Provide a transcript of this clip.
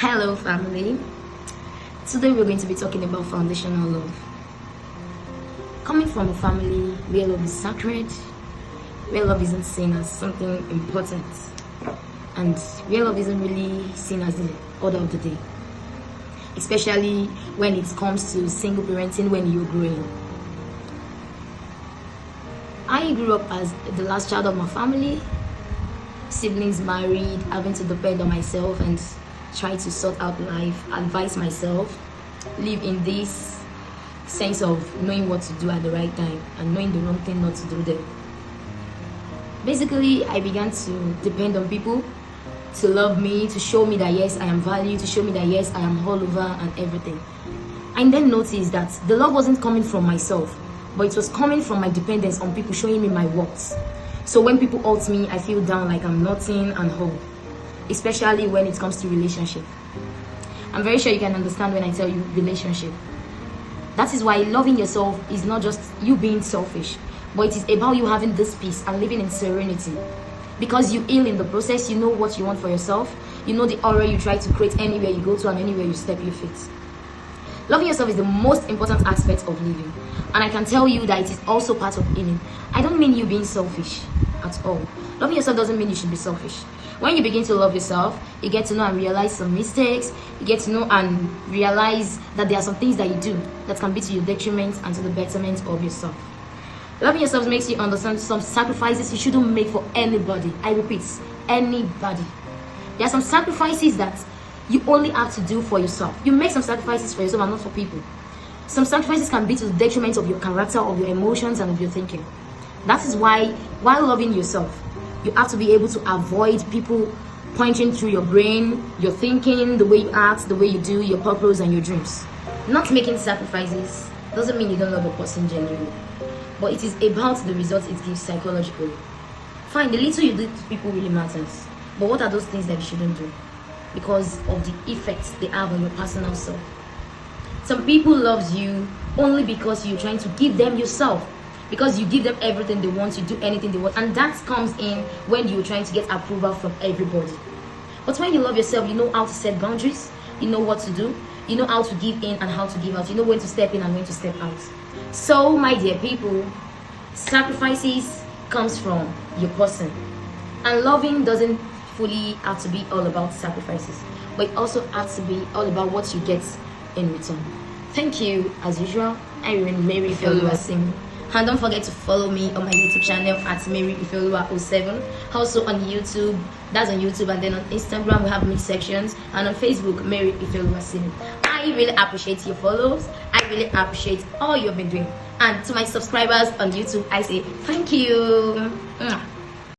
Hello family, today we're going to be talking about foundational love. Coming from a family where love is sacred, where love isn't seen as something important, and where love isn't really seen as the order of the day, especially when it comes to single parenting when you're growing. I grew up as the last child of my family, siblings married, having to depend on myself and try to sort out life, advise myself, live in this sense of knowing what to do at the right time and knowing the wrong thing not to do there. Basically, I began to depend on people to love me, to show me that yes, I am valued, to show me that yes, I am all over and everything. I then noticed that the love wasn't coming from myself, but it was coming from my dependence on people showing me my worth. So when people hurt me, I feel down like I'm nothing and whole, especially when it comes to relationship. I'm very sure you can understand when I tell you relationship. That is why loving yourself is not just you being selfish, but it is about you having this peace and living in serenity. Because you heal in the process, you know what you want for yourself, you know the aura you try to create anywhere you go to and anywhere you step your feet. Loving yourself is the most important aspect of living, and I can tell you that it is also part of healing. I don't mean you being selfish at all. Loving yourself doesn't mean you should be selfish. When you begin to love yourself, you get to know and realize some mistakes, you get to know and realize that there are some things that you do that can be to your detriment and to the betterment of yourself. Loving yourself makes you understand some sacrifices you shouldn't make for anybody. I repeat, anybody. There are some sacrifices that you only have to do for yourself. You make some sacrifices for yourself and not for people. Some sacrifices can be to the detriment of your character, of your emotions, and of your thinking. That is why, while loving yourself, you have to be able to avoid people pointing through your brain, your thinking, the way you act, the way you do, your purpose, and your dreams. Not making sacrifices doesn't mean you don't love a person genuinely, but it is about the results it gives psychologically. Fine, the little you do to people really matters, but what are those things that you shouldn't do? Because of the effects they have on your personal self. Some people loves you only because you're trying to give them yourself, because you give them everything they want, you do anything they want, and that comes in when you're trying to get approval from everybody. But when you love yourself, you know how to set boundaries, you know what to do, you know how to give in and how to give out, you know when to step in and when to step out. So my dear people, sacrifices comes from your person, and loving doesn't fully have to be all about sacrifices, but it also has to be all about what you get in return. Thank you as usual. I remain Mary Ifeoluwa, and don't forget to follow me on my YouTube channel at Mary Ifeoluwa07. Also on YouTube, that's on YouTube, and then on Instagram we have mixed sections, and on Facebook Mary Ifeoluwa. I really appreciate your follows. I really appreciate all you've been doing, and to my subscribers on YouTube I say thank you.